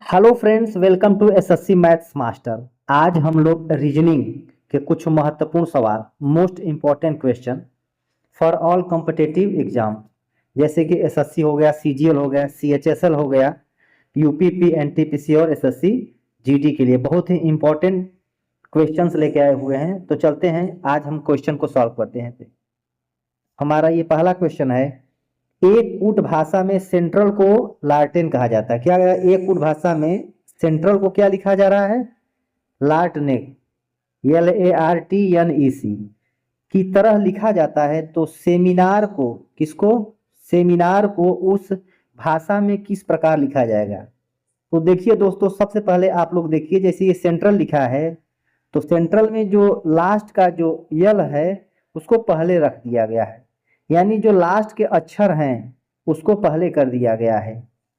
Hello friends, welcome to SSC maths master. आज हम लोग रीजनिंग के कुछ महत्वपूर्ण सवाल, most important question for all competitive exam, जैसे कि एसएससी हो गया, सीजीएल हो गया, सीएचएसएल हो गया, यूपीपी, एनटीपीसी और एसएससी जीडी के लिए बहुत ही इम्पोर्टेंट क्वेश्चंस लेके आए हुए हैं। तो चलते हैं, आज हम क्वेश्चन को सॉल्व करते हैं। हमारा ये पहला क्वेश्चन है, एक कूट भाषा में सेंट्रल को लार्टेन कहा जाता है। क्या एक कूट भाषा में सेंट्रल को क्या लिखा जा रहा है? लार्टनेक, LARTNEC की तरह लिखा जाता है। तो सेमिनार को, किसको? सेमिनार को उस भाषा में किस प्रकार लिखा जाएगा? तो देखिए दोस्तों, सबसे पहले आप लोग देखिए, जैसे ये सेंट्रल लिखा है तो सेंट्रल में जो लास्ट का जो यल है उसको पहले रख दिया गया है, यानी जो लास्ट के अक्षर हैं उसको पहले कर दिया गया है।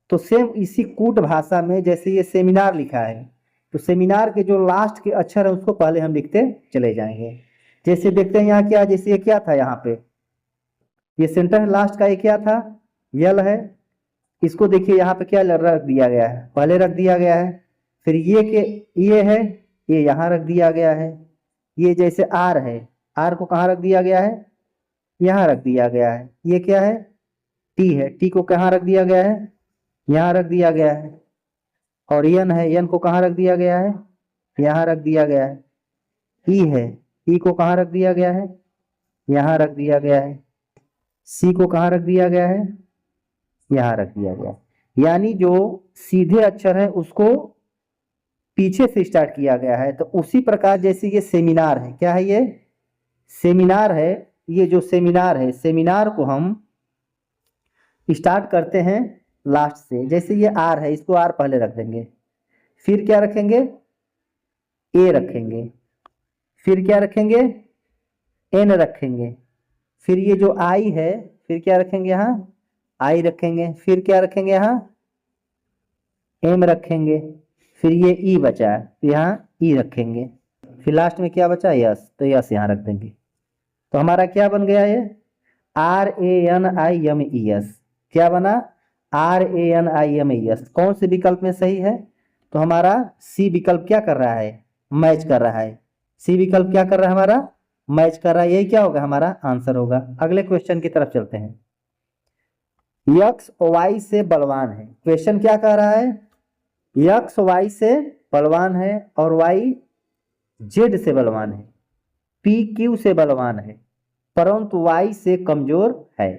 तो सेम इसी कूट भाषा में जैसे ये सेमिनार लिखा है तो सेमिनार के जो लास्ट के अक्षर है उसको पहले हम लिखते चले जाएंगे। जैसे देखते हैं यहाँ क्या, जैसे ये क्या था, यहाँ पे ये सेंटर लास्ट का ये क्या था? यल है। इसको देखिए यहाँ पे क्या रख दिया गया है? पहले रख दिया गया है। फिर ये के ये है, ये यहाँ रख दिया गया है। ये जैसे आर है, आर को कहाँ रख दिया गया है? यहाँ रख दिया गया है। ये क्या है? टी है, टी को कहाँ रख दिया गया है? यहाँ रख दिया गया है। और यन है, यन को कहाँ रख दिया गया है? यहाँ रख दिया गया है। ई है, ई को कहाँ रख दिया गया है? यहाँ रख दिया गया है। सी को कहाँ रख दिया गया है? यहाँ रख दिया गया है। यानी जो सीधे अक्षर है उसको पीछे से स्टार्ट किया गया है। तो उसी प्रकार जैसे ये सेमिनार है, क्या है ये? सेमिनार है। ये जो सेमिनार है, सेमिनार को हम स्टार्ट करते हैं लास्ट से। जैसे ये आर है, इसको आर पहले रख देंगे, फिर क्या रखेंगे? ए रखेंगे, फिर क्या रखेंगे? एन रखेंगे, फिर ये जो आई है फिर क्या रखेंगे? यहाँ आई रखेंगे, फिर क्या रखेंगे? यहाँ एम रखेंगे, फिर ये ई बचा है तो यहाँ ई रखेंगे, फिर लास्ट में क्या बचा? यस, तो यस यहाँ रख देंगे। तो हमारा क्या बन गया? ये RANIMES क्या बना? RANIMES। कौन से विकल्प में सही है? तो हमारा सी विकल्प क्या कर रहा है? मैच कर रहा है। सी विकल्प क्या कर रहा है? हमारा मैच कर रहा है। यही क्या होगा? हमारा आंसर होगा। अगले क्वेश्चन की तरफ चलते हैं। यक्स वाई से बलवान है। क्वेश्चन क्या कह रहा है? यक्स वाई से बलवान है और वाई जेड से बलवान है, पी क्यू से बलवान है, परंतु वाई से कमजोर है।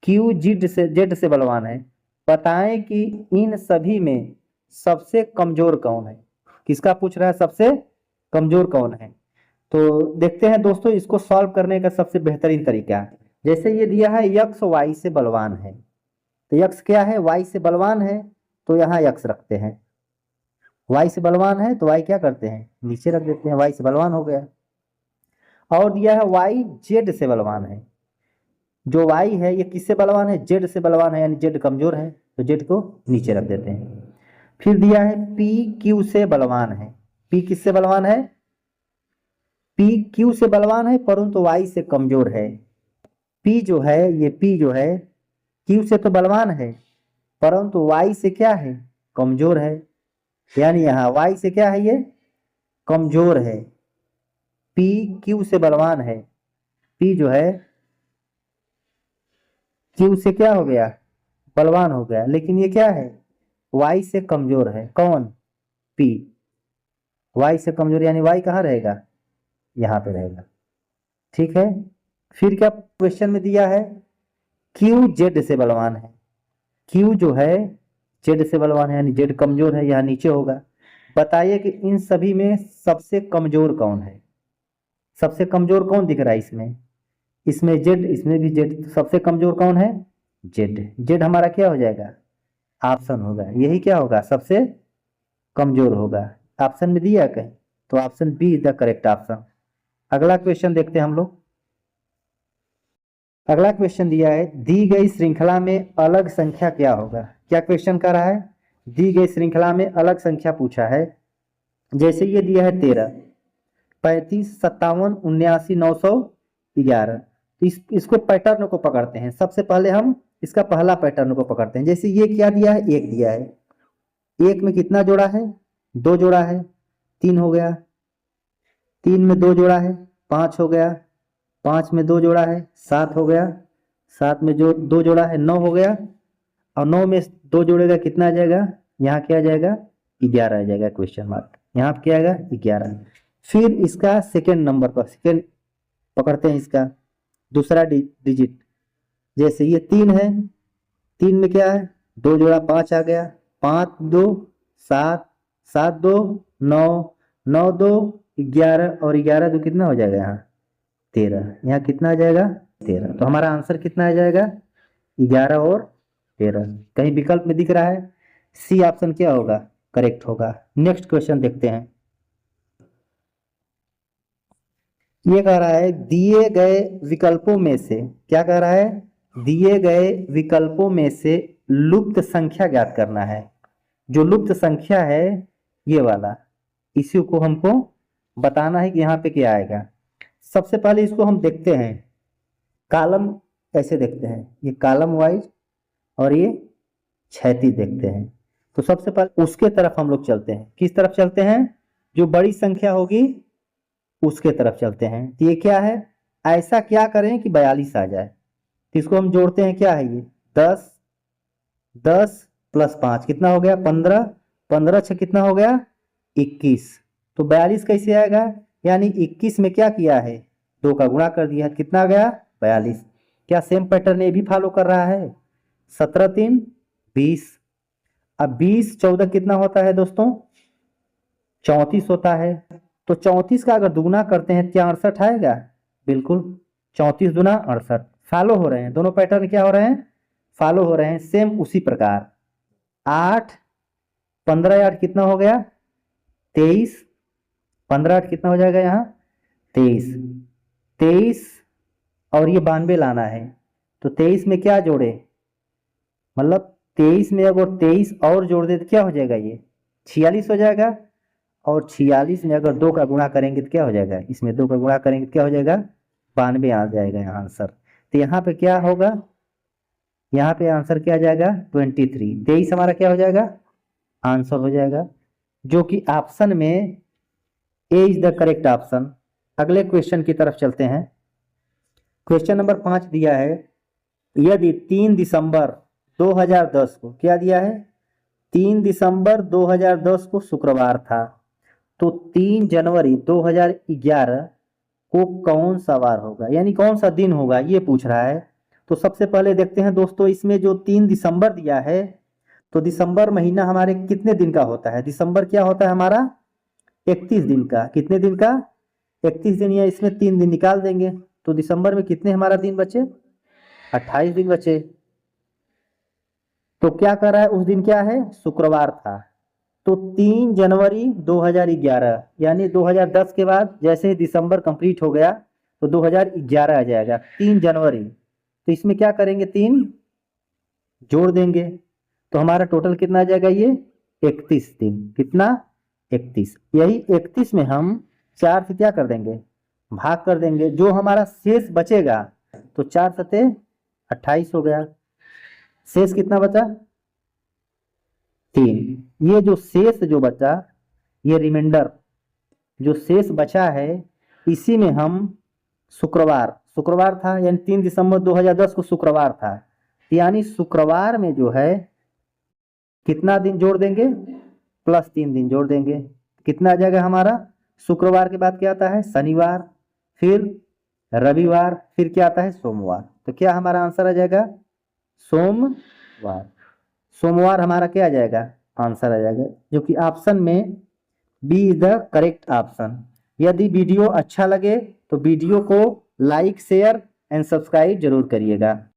क्यू जेड से बलवान है। बताएं कि इन सभी में सबसे कमजोर कौन है? किसका पूछ रहा है? सबसे कमजोर कौन है? तो देखते हैं दोस्तों, इसको सॉल्व करने का सबसे बेहतरीन तरीका। जैसे ये दिया है यक्स वाई से बलवान है, तो यक्स क्या है? वाई से बलवान है, तो यहाँ यक्स रखते हैं। वाई से बलवान है तो वाई क्या करते हैं? नीचे रख देते हैं, वाई से बलवान हो गया। और दिया है वाई जेड से बलवान है। जो वाई है ये किससे बलवान है? जेड से बलवान है, यानी जेड कमजोर है, तो जेड को नीचे रख देते हैं। फिर दिया है पी क्यू से बलवान है। पी किससे बलवान है? पी क्यू से बलवान है परंतु वाई से कमजोर है। पी जो है, ये पी जो है क्यू से तो बलवान है परंतु वाई से क्या है? कमजोर है। यानी यहाँ वाई से क्या है? ये कमजोर है। पी क्यू से बलवान है, पी जो है क्यू से क्या हो गया? बलवान हो गया। लेकिन ये क्या है? वाई से कमजोर है। कौन? पी। वाई से कमजोर, यानी वाई कहाँ रहेगा? यहाँ पे रहेगा। ठीक है। फिर क्या क्वेश्चन में दिया है? क्यू जेड से बलवान है। क्यू जो है जेड से बलवान है, यानी जेड कमजोर है, यहाँ नीचे होगा। बताइए कि इन सभी में सबसे कमजोर कौन है? सबसे कमजोर कौन दिख रहा है इसमें? इसमें जेड, इसमें भी जेड। तो सबसे कमजोर कौन है? जेड। जेड हमारा क्या हो जाएगा? ऑप्शन होगा। यही क्या होगा? सबसे कमजोर होगा। ऑप्शन में दिया कहीं, तो option B is the correct option. अगला क्वेश्चन देखते हैं हम लोग। अगला क्वेश्चन दिया है, दी गई श्रृंखला में अलग संख्या क्या होगा? क्या क्वेश्चन कर रहा है? दी गई श्रृंखला में अलग संख्या पूछा है। जैसे ये दिया है 13, 35, 57, 79, 911। इसको पैटर्न को पकड़ते हैं। सबसे पहले हम इसका पहला पैटर्न को पकड़ते हैं। जैसे ये क्या दिया है? एक दिया है, एक में कितना जोड़ा है, 2 जोड़ा है, 3 हो गया। 3 में 2 जोड़ा है, 5 हो गया। 5 में 2 जोड़ा है, 7 हो गया। 7 में जो 2 जोड़ा है, 9 हो गया। और 9 में 2 जोड़ेगा कितना आ जाएगा, यहाँ क्या आ जाएगा, 11 आ जाएगा, क्वेश्चन मार्क। यहाँ क्या आएगा, 11। फिर इसका सेकेंड नंबर पर, सेकेंड पकड़ते हैं इसका दूसरा डिजिट। जैसे ये 3 है, 3 में क्या है, 2 जोड़ा 5 आ गया। 5 2 7, 7 2 9, 9 2 11, और 11 2 कितना हो जाएगा, यहाँ 13। यहाँ कितना आ जाएगा, 13। तो हमारा आंसर कितना आ जाएगा, 11 और 13। कहीं विकल्प में दिख रहा है, सी ऑप्शन क्या होगा, करेक्ट होगा। नेक्स्ट क्वेश्चन देखते हैं। ये कह रहा है दिए गए विकल्पों में से, क्या कह रहा है, दिए गए विकल्पों में से लुप्त संख्या ज्ञात करना है। जो लुप्त संख्या है ये वाला, इसी को हमको बताना है कि यहाँ पे क्या आएगा। सबसे पहले इसको हम देखते हैं, कॉलम ऐसे देखते हैं, ये कॉलम वाइज और ये क्षैतिज देखते हैं। तो सबसे पहले उसके तरफ हम लोग चलते हैं। किस तरफ चलते हैं, जो बड़ी संख्या होगी उसके तरफ चलते हैं। तो ये क्या है, ऐसा क्या करें कि 42 आ जाए। तो इसको हम जोड़ते हैं, क्या है ये, 10 10 प्लस 5 कितना हो गया, 15। 15 से कितना हो गया, 21। तो 42 कैसे आएगा, यानी 21 में क्या किया है, 2 का गुणा कर दिया, कितना आ गया, 42। क्या सेम पैटर्न ये भी फॉलो कर रहा है। 17 3 20। अब 20 14 कितना होता है दोस्तों, 34 होता है। तो 34 का अगर दुगुना करते हैं क्या 68 आएगा, बिल्कुल। 34 दुना 68, फॉलो हो रहे हैं दोनों पैटर्न, क्या हो रहे हैं, फॉलो हो रहे हैं। सेम उसी प्रकार 8 15 8 कितना हो गया, 23। 15 8 कितना हो जाएगा, यहाँ 23। 23 और ये 92 लाना है। तो 23 में क्या जोड़े, मतलब 23 में अगर 23 और जोड़ दे तो क्या हो जाएगा, ये 46 हो जाएगा। और 46 में अगर 2 का गुणा करेंगे तो क्या हो जाएगा, इसमें 2 का गुणा करेंगे तो क्या हो जाएगा, 92 आ जाएगा यहाँ आंसर। तो यहाँ पे क्या होगा, यहाँ पे आंसर क्या आ जाएगा, 23। 23 हमारा क्या हो जाएगा, आंसर हो जाएगा, जो कि ऑप्शन में ए इज द करेक्ट ऑप्शन। अगले क्वेश्चन की तरफ चलते हैं। क्वेश्चन नंबर 5 दिया है, यदि 3 दिसंबर 2010 को, क्या दिया है, 3 दिसंबर 2010 को शुक्रवार था, तो 3 जनवरी 2011 को कौन सा वार होगा, यानी कौन सा दिन होगा, ये पूछ रहा है। तो सबसे पहले देखते हैं दोस्तों, इसमें जो 3 दिसंबर दिया है, तो दिसंबर महीना हमारे कितने दिन का होता है, दिसंबर क्या होता है हमारा, 31 दिन का। कितने दिन का, 31 दिन, या इसमें 3 दिन निकाल देंगे तो दिसंबर में कितने हमारा दिन बचे, 28 दिन बचे। तो क्या कर रहा है, उस दिन क्या है, शुक्रवार था। तो 3 जनवरी 2011, यानी 2010 के बाद जैसे ही दिसंबर कंप्लीट हो गया तो 2011 आ जाएगा, 3 जनवरी। तो इसमें क्या करेंगे, 3 जोड़ देंगे तो हमारा टोटल कितना आ जाएगा, ये 31 दिन। कितना, 31। यही 31 में हम 4 से क्या कर देंगे, भाग कर देंगे, जो हमारा शेष बचेगा। तो 4 सते 28 हो गया, शेष कितना बचा, 3। ये जो शेष जो बचा, ये रिमाइंडर जो शेष बचा है, इसी में हम शुक्रवार था, यानी 3 दिसंबर 2010 को शुक्रवार था, यानी शुक्रवार में जो है कितना दिन जोड़ देंगे, +3 दिन जोड़ देंगे। कितना आ जाएगा हमारा, शुक्रवार के बाद क्या आता है, शनिवार, फिर रविवार, फिर क्या आता है, सोमवार। तो क्या हमारा आंसर आ जाएगा, सोमवार। सोमवार हमारा क्या आ जाएगा, आंसर आ जाएगा, जो कि ऑप्शन में B is the correct option. यदि वीडियो अच्छा लगे तो वीडियो को लाइक शेयर एंड सब्सक्राइब जरूर करिएगा।